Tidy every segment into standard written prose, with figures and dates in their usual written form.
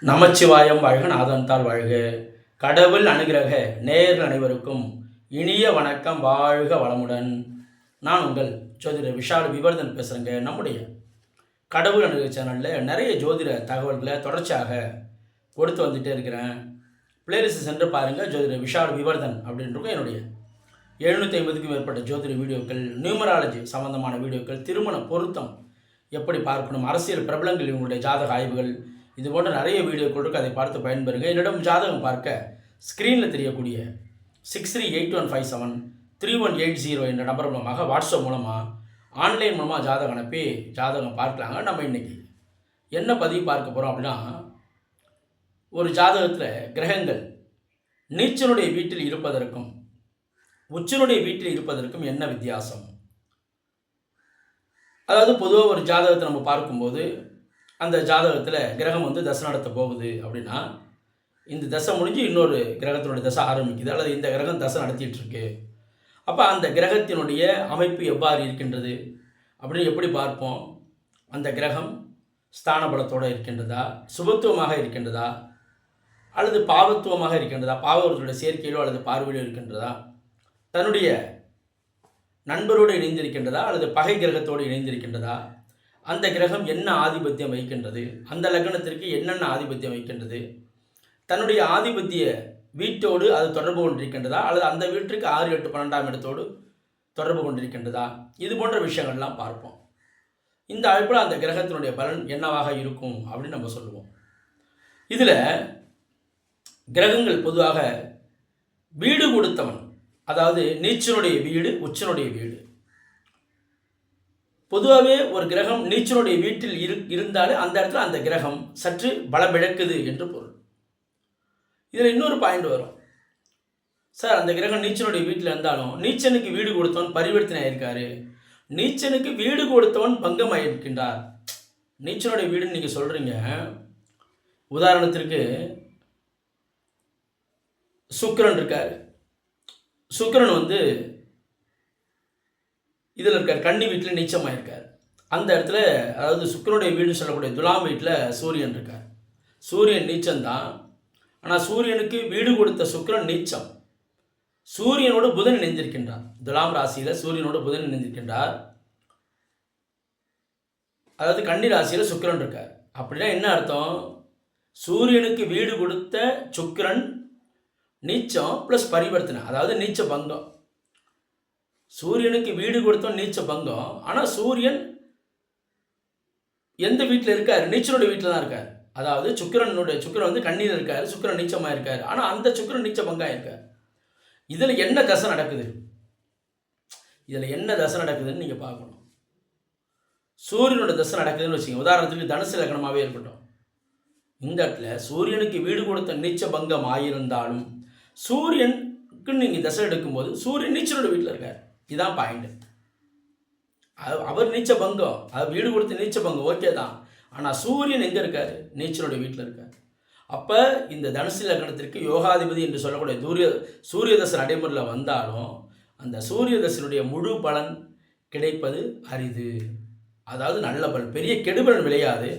நமச்சிவாயம் வாழ்க, நாதன்தாள் வாழ்க. கடவுள் அனுகிரக நேயர்கள் அனைவருக்கும் இனிய வணக்கம். வாழ்க வளமுடன். நான் உங்கள் ஜோதிடர் விஷால் விவர்தன் பேசுகிறேங்க. நம்முடைய கடவுள் அனுகிரக சேனலில் நிறைய ஜோதிட தகவல்களை தொடர்ச்சியாக கொடுத்து வந்துகிட்டே இருக்கிறேன். பிளேலிஸ்ட் சென்று பாருங்கள். ஜோதிடர் விஷால் விவர்தன் அப்படின்றக்கும் என்னுடைய 750க்கும் மேற்பட்ட ஜோதிட வீடியோக்கள், நியூமராலஜி சம்பந்தமான வீடியோக்கள், திருமண பொருத்தம் எப்படி பார்க்கணும், அரசியல் பிரபலங்கள் இவங்களுடைய ஜாதக ஆய்வுகள், இது போன்ற நிறைய வீடியோக்கள் இருக்குது. அதை பார்த்து பயன்பெறுங்க. என்னிடம் ஜாதகம் பார்க்க ஸ்க்ரீனில் தெரியக்கூடிய 6381573180 என்ற நம்பர் மூலமாக, வாட்ஸ்அப் மூலமாக, ஆன்லைன் மூலமாக ஜாதகம் அனுப்பி ஜாதகம் பார்க்கலாங்க. நம்ம இன்றைக்கி என்ன பதிவு பார்க்க போகிறோம் அப்படின்னா, ஒரு ஜாதகத்தில் கிரகங்கள் நீச்சனுடைய வீட்டில் இருப்பதற்கும் உச்சனுடைய வீட்டில் இருப்பதற்கும் என்ன வித்தியாசம். அதாவது பொதுவாக ஒரு ஜாதகத்தை நம்ம பார்க்கும்போது அந்த ஜாதகத்தில் கிரகம் தசை நடத்த போகுது அப்படின்னா, இந்த தசை முடிஞ்சு இன்னொரு கிரகத்தினுடைய தசை ஆரம்பிக்குது, அல்லது இந்த கிரகம் தசை நடத்திட்டு இருக்கு. அப்போ அந்த கிரகத்தினுடைய அமைப்பு எவ்வாறு இருக்கின்றது அப்படின்னு எப்படி பார்ப்போம். அந்த கிரகம் ஸ்தான பலத்தோடு இருக்கின்றதா, சுபத்துவமாக இருக்கின்றதா, அல்லது பாவத்துவமாக இருக்கின்றதா, பாவர்களுடைய சேர்க்கையிலோ அல்லது பார்வையிலோ இருக்கின்றதா, தன்னுடைய நண்பரோடு இணைந்திருக்கின்றதா, அல்லது பகை கிரகத்தோடு இணைந்திருக்கின்றதா, அந்த கிரகம் என்ன ஆதிபத்தியம் வைக்கின்றது, அந்த லக்னத்திற்கு என்னென்ன ஆதிபத்தியம் வைக்கின்றது, தன்னுடைய ஆதிபத்திய வீட்டோடு அது தொடர்பு கொண்டிருக்கின்றதா, அல்லது அந்த வீட்டிற்கு 6, 8, 12ஆம் இடத்தோடு தொடர்பு கொண்டிருக்கின்றதா, இது போன்ற விஷயங்கள்லாம் பார்ப்போம். இந்த அமைப்பில் அந்த கிரகத்தினுடைய பலன் என்னவாக இருக்கும் அப்படின்னு நம்ம சொல்லுவோம். இதில் கிரகங்கள் பொதுவாக வீடு கொடுத்தவன், அதாவது நீச்சனுடைய வீடு, உச்சனுடைய வீடு. பொதுவாகவே ஒரு கிரகம் நீச்சனுடைய வீட்டில் இருந்தாலே அந்த இடத்துல அந்த கிரகம் சற்று பலமிழக்குது என்று பொருள். இதில் இன்னொரு பாயிண்ட் வரும். சார், அந்த கிரகம் நீச்சனுடைய வீட்டில் இருந்தாலும் நீச்சனுக்கு வீடு கொடுத்தவன் பரிவர்த்தனை ஆயிருக்காரு, நீச்சனுக்கு வீடு கொடுத்தவன் பங்கம் ஆயிருக்கின்றார். நீச்சனுடைய வீடுன்னு நீங்கள் சொல்கிறீங்க. உதாரணத்திற்கு சுக்கிரன் இருக்கார். சுக்கிரன் இதில் இருக்கார், கன்னி வீட்டில் நீச்சமாக இருக்கார். அந்த இடத்துல, அதாவது சுக்கிரனுடைய வீடுன்னு சொல்லக்கூடிய துலாம் வீட்டில் சூரியன் இருக்கார். சூரியன் நீச்சம்தான். ஆனால் சூரியனுக்கு வீடு கொடுத்த சுக்கிரன் நீச்சம். சூரியனோடு புதன் இணைந்திருக்கின்றார். துலாம் ராசியில் சூரியனோடு புதன் இணைந்திருக்கின்றார். அதாவது கன்னி ராசியில் சுக்கிரன் இருக்கார். அப்படின்னா என்ன அர்த்தம்? சூரியனுக்கு வீடு கொடுத்த சுக்கிரன் நீச்சம் ப்ளஸ் பரிவர்த்தனை, அதாவது நீச்ச பங்கம். சூரியனுக்கு வீடு கொடுத்தோம் நீச்ச பங்கம். ஆனால் சூரியன் எந்த வீட்டில் இருக்கார்? நீச்சனுடைய வீட்டில் தான் இருக்கார். அதாவது சுக்கிரன் கண்ணியில் இருக்கார், சுக்கிரன் நீச்சமாக இருக்கார். ஆனால் அந்த சுக்கிரன் நீச்ச பங்காக இருக்கார். இதில் என்ன தசை நடக்குது, நடக்குதுன்னு நீங்கள் பார்க்கணும். சூரியனோட தசை நடக்குதுன்னு வச்சுக்கோங்க. உதாரணத்துக்கு தனுசு லக்னமாகவே இருக்கட்டும். இந்த இடத்துல சூரியனுக்கு வீடு கொடுத்த நீச்ச பங்கம் ஆகியிருந்தாலும் சூரியனுக்கு நீங்கள் தசை எடுக்கும்போது சூரியன் நீச்சனோட வீட்டில் இருக்கார். இதுதான் பாயிண்ட். அவர் நீச்ச பங்கம், அது வீடு கொடுத்த நீச்ச பங்கம் ஓகே தான். ஆனால் சூரியன் எங்கே இருக்கார்? நீச்சனுடைய வீட்டில் இருக்கார். அப்போ இந்த தனுசு லக்னத்திற்கு யோகாதிபதி என்று சொல்லக்கூடிய சூரிய தசை நடைமுறையில் வந்தாலும் அந்த சூரிய தசையினுடைய முழு பலன் கிடைப்பது அரிது. அதாவது நல்ல பலன், பெரிய கெடுபலன் விளையாது,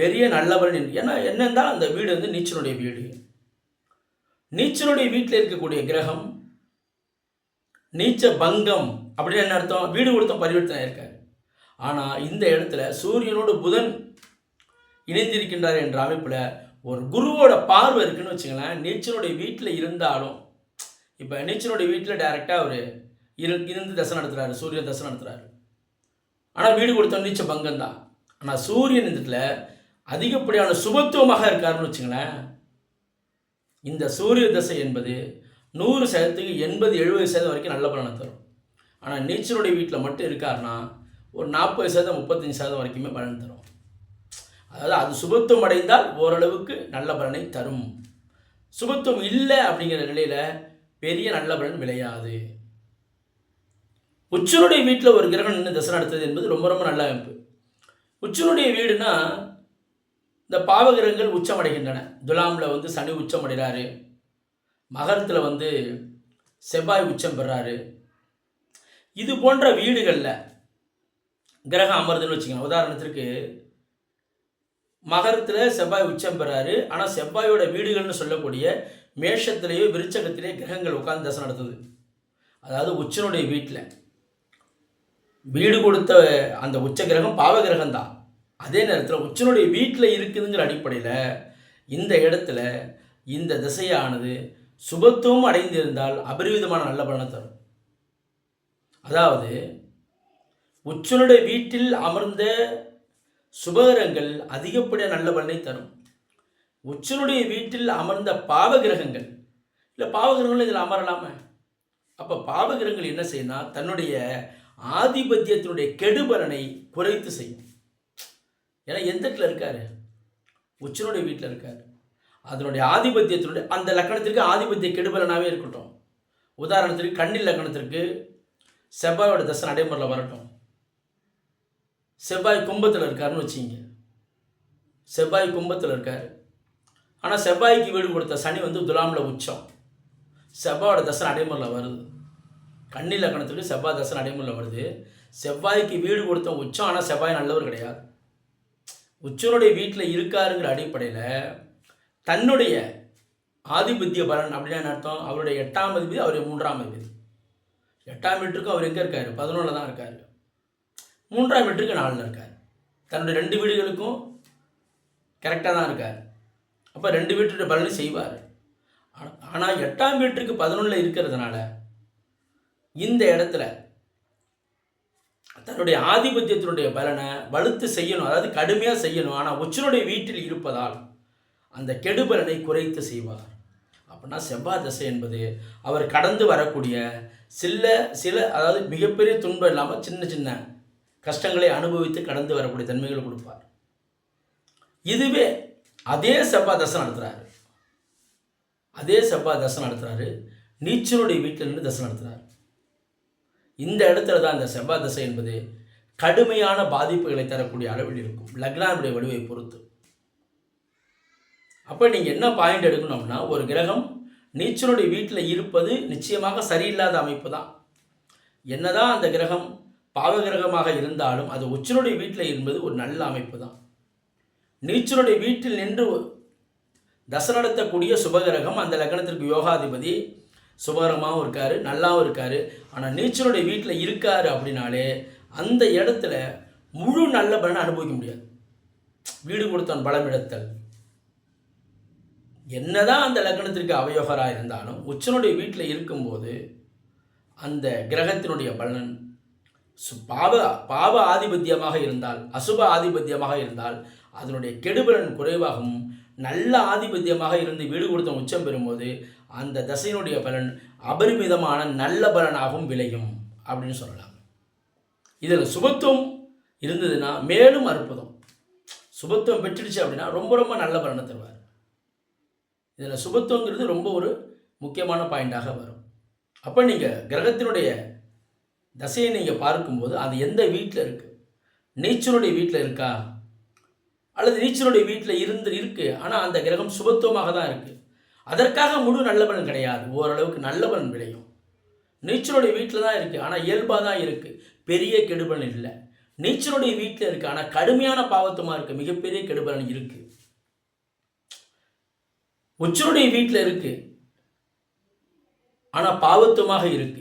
பெரிய நல்ல பலன். ஏன்னா என்னென்றால் அந்த வீடு நீச்சனுடைய வீடு. நீச்சனுடைய வீட்டில் இருக்கக்கூடிய கிரகம் நீச்ச பங்கம் அப்படின்னு என்ன அர்த்தம்? வீடு கொடுத்த பரிவர்த்தனை இருக்கார். ஆனால் இந்த இடத்துல சூரியனோடு புதன் இணைந்திருக்கின்றார் என்ற அமைப்பில் ஒரு குருவோட பார்வை இருக்குன்னு வச்சுங்களேன். நீச்சனுடைய வீட்டில் இருந்தாலும், இப்போ நீச்சனுடைய வீட்டில் டைரெக்டாக அவர் இருந்து தசை நடத்துகிறாரு, சூரியன் தசை நடத்துகிறாரு. ஆனால் வீடு கொடுத்த நீச்ச பங்கம் தான். ஆனால் சூரியன் இந்த இடத்துல அதிகப்படியான சுபத்துவமாக இருக்காருன்னு வச்சுங்களேன். இந்த சூரிய தசை என்பது 100%க்கு 80-70% வரைக்கும் நல்ல பலனை தரும். ஆனால் நீச்சனுடைய வீட்டில் மட்டும் இருக்காருன்னா ஒரு 40%, 35% வரைக்குமே பலன் தரும். அதாவது அது சுபத்துவம் அடைந்தால் ஓரளவுக்கு நல்ல பலனை தரும். சுபத்துவம் இல்லை அப்படிங்கிற நிலையில் பெரிய நல்ல பலன் விளையாது. உச்சனுடைய வீட்டில் ஒரு கிரகம் நின்று தசை நடத்துவது என்பது ரொம்ப ரொம்ப நல்ல அமைப்பு. உச்சனுடைய வீடுனா இந்த பாவகிரகங்கள் உச்சமடைகின்றன. துலாமில் சனி உச்சம் அடைகிறாரு, மகரத்தில் செவ்வாய் உச்சம் பெறாரு. இது போன்ற வீடுகளில் கிரகம் அமர்துன்னு வச்சுக்கோங்க. உதாரணத்திற்கு மகரத்தில் செவ்வாய் உச்சம் பெறாரு. ஆனால் செவ்வாயோட வீடுகள்னு சொல்லக்கூடிய மேஷத்திலேயோ விருச்சகத்திலேயோ கிரகங்கள் உட்கார்ந்து தசை நடத்துது. அதாவது உச்சனுடைய வீட்டில் வீடு கொடுத்த அந்த உச்ச கிரகம் பாவ கிரகம் தான். அதே நேரத்தில் உச்சனுடைய வீட்டில் இருக்குதுங்கிற அடிப்படையில் இந்த இடத்துல இந்த திசையானது சுபத்துவம் அடைந்திருந்தால் அபரிவிதமான நல்ல பலனை தரும். அதாவது உச்சனுடைய வீட்டில் அமர்ந்த சுபகிரகங்கள் அதிகப்படியான நல்ல பலனை தரும். உச்சனுடைய வீட்டில் அமர்ந்த பாவகிரகங்கள் இல்லை பாவகிரகங்கள் இதில் அமரலாமா? அப்போ பாவகிரகங்கள் என்ன செய்யணும்னா தன்னுடைய ஆதிபத்தியத்தினுடைய கெடுபலனை குறைத்து செய்யும். ஏன்னா எந்த இடத்துல இருக்காரு? உச்சனுடைய வீட்டில் இருக்கார். அதனுடைய ஆதிபத்தியத்தினுடைய அந்த லக்கணத்திற்கு ஆதிபத்திய கெடுபலனாகவே இருக்கட்டும். உதாரணத்திற்கு கண்ணில் லக்கணத்திற்கு செவ்வாயோட தசை நடைமுறையில் வரட்டும். செவ்வாய் கும்பத்தில் இருக்காருன்னு வச்சுங்க. செவ்வாய் கும்பத்தில் இருக்கார். ஆனால் செவ்வாய்க்கு வீடு கொடுத்த சனி துலாமில் உச்சம். செவ்வாயோட தசை நடைமுறையில் வருது. கன்னி லக்கணத்துக்கு செவ்வாய் தசை நடைமுறையில் வருது. செவ்வாய்க்கு வீடு கொடுத்த உச்சம். ஆனால் செவ்வாய் நல்லவர் கிடையாது. உச்சனுடைய வீட்டில் இருக்காருங்கிற அடிப்படையில் தன்னுடைய ஆதிபத்திய பலன் அப்படின்னா அர்த்தம். அவருடைய 8ஆம் அதிபதி, அவருடைய 3ஆம் அதிபதி. 8ஆம் வீட்டுக்கும் அவர் எங்கே இருக்கார்? 11 தான் இருக்கார். 3ஆம் வீட்டுக்கு 4 இருக்கார். தன்னுடைய 2 வீடுகளுக்கும் கரெக்டாக தான் இருக்கார். அப்போ 2 வீட்டுடைய பலனை செய்வார். ஆனால் 8ஆம் வீட்டுக்கு 11 இருக்கிறதுனால இந்த இடத்துல தன்னுடைய ஆதிபத்தியத்தினுடைய பலனை வலுத்து செய்யணும், அதாவது கடுமையாக செய்யணும். ஆனால் உச்சனுடைய வீட்டில் இருப்பதால் அந்த கெடுபலனை குறைத்து செய்வார். அப்படின்னா செவ்வாய் தசை என்பது அவர் கடந்து வரக்கூடிய சில அதாவது மிகப்பெரிய துன்பம் இல்லாமல் சின்ன சின்ன கஷ்டங்களை அனுபவித்து கடந்து வரக்கூடிய தன்மைகளை கொடுப்பார். இதுவே அதே செவ்வாய் தசை நடத்துகிறாரு. அதே செவ்வாய் தசை நடத்துகிறாரு நீச்சனுடைய வீட்டில் நின்று தசை நடத்துகிறார். இந்த இடத்துல தான் இந்த செவ்வாய் தசை என்பது கடுமையான பாதிப்புகளை தரக்கூடிய அளவில் இருக்கும், லக்னாவுடைய வலுவை பொறுத்து. அப்போ நீங்கள் என்ன பாயிண்ட் எடுக்கணும்னா, ஒரு கிரகம் நீச்சனுடைய வீட்டில் இருப்பது நிச்சயமாக சரியில்லாத அமைப்பு தான். என்னதான் அந்த கிரகம் பாவகிரகமாக இருந்தாலும் அது உச்சனுடைய வீட்டில் இருப்பது ஒரு நல்ல அமைப்பு தான். நீச்சனுடைய வீட்டில் நின்று தசை நடத்தக்கூடிய சுபகிரகம் அந்த லக்னத்திற்கு யோகாதிபதி சுபகரமாகவும் இருக்கார், நல்லாவும் இருக்கார். ஆனால் நீச்சனுடைய வீட்டில் இருக்கார் அப்படின்னாலே அந்த இடத்துல முழு நல்ல பலனை அனுபவிக்க முடியாது. வீடு கொடுத்தான் பலம் இடத்தல். என்னதான் அந்த லக்னத்திற்கு அவயோகராக இருந்தாலும் உச்சனுடைய வீட்டில் இருக்கும்போது அந்த கிரகத்தினுடைய பலன் பாவ ஆதிபத்தியமாக இருந்தால், அசுப ஆதிபத்தியமாக இருந்தால் அதனுடைய கெடுபலன் குறைவாகவும், நல்ல ஆதிபத்தியமாக இருந்து வீடு கொடுத்த உச்சம் பெறும்போது அந்த தசையினுடைய பலன் அபரிமிதமான நல்ல பலனாகவும் விளையும் அப்படின்னு சொல்லலாம். இதில் சுபத்துவம் இருந்ததுன்னா மேலும் அற்புதம். சுபத்துவம் பெற்றுடுச்சு அப்படின்னா ரொம்ப ரொம்ப நல்ல பலனை தருவார். இதில் சுபத்துவங்கிறது ரொம்ப ஒரு முக்கியமான பாயிண்டாக வரும். அப்போ நீங்கள் கிரகத்தினுடைய தசையை நீங்கள் பார்க்கும்போது அது எந்த வீட்டில் இருக்குது? நீச்சனுடைய வீட்டில் இருக்கா, அல்லது நீச்சனுடைய வீட்டில் இருக்குது ஆனால் அந்த கிரகம் சுபத்துவமாக தான் இருக்குது, அதற்காக முழு நல்ல பலன் கிடையாது, ஓரளவுக்கு நல்ல பலன் விளையும். நீச்சனுடைய வீட்டில் தான் இருக்குது ஆனால் இயல்பாக தான் இருக்குது, பெரிய கெடுபலன் இல்லை. நீச்சனுடைய வீட்டில் இருக்குது ஆனால் கடுமையான பாவத்துவமாக இருக்குது, மிகப்பெரிய கெடுபலன் இருக்குது. உச்சனுடைய வீட்டில் இருக்குது ஆனால் பாவத்துவமாக இருக்குது.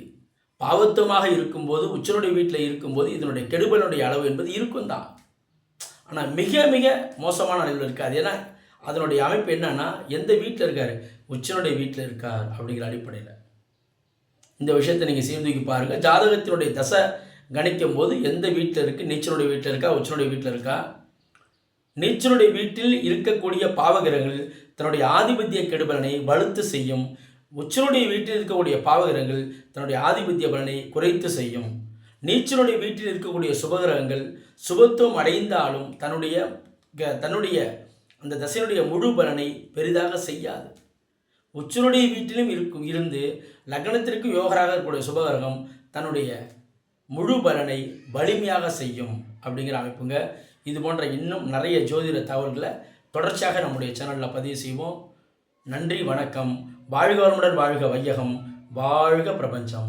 பாவத்துவமாக இருக்கும்போது உச்சனுடைய வீட்டில் இருக்கும்போது இதனுடைய கெடுபலனுடைய அளவு என்பது இருக்கும் தான். ஆனால் மிக மிக மோசமான அளவில் இருக்காது. ஏன்னா அதனுடைய அமைப்பு என்னன்னா, எந்த வீட்டில் இருக்கார்? உச்சனுடைய வீட்டில் இருக்கார் அப்படிங்கிற அடிப்படையில் இந்த விஷயத்தை நீங்கள் சீர்தூக்கி பாருங்கள். ஜாதகத்தினுடைய தசை கணிக்கும் போது எந்த வீட்டில் இருக்குது? நீச்சனுடைய வீட்டில் இருக்கா, உச்சனுடைய வீட்டில் இருக்கா? நீச்சனுடைய வீட்டில் இருக்கக்கூடிய பாவகிரகங்கள் தன்னுடைய ஆதிபத்திய கெடுபலனை வலுத்து செய்யும். உச்சனுடைய வீட்டில் இருக்கக்கூடிய பாவகிரகங்கள் தன்னுடைய ஆதிபத்திய பலனை குறைத்து செய்யும். நீச்சனுடைய வீட்டில் இருக்கக்கூடிய சுபகிரகங்கள் சுபத்துவம் அடைந்தாலும் தன்னுடைய அந்த தசையினுடைய முழு பலனை பெரிதாக செய்யாது. உச்சனுடைய வீட்டிலும் இருந்து லக்னத்திற்கு யோகராக இருக்கக்கூடிய சுபகிரகம் தன்னுடைய முழு பலனை வலிமையாக செய்யும் அப்படிங்கிற அமைப்புங்க. இது போன்ற இன்னும் நிறைய ஜோதிட தகவல்களை தொடர்ச்சியாக நம்முடைய சேனலில் பதிவு செய்வோம். நன்றி, வணக்கம். வாழ்க வளமுடன், வாழ்க வையகம், வாழ்க பிரபஞ்சம்.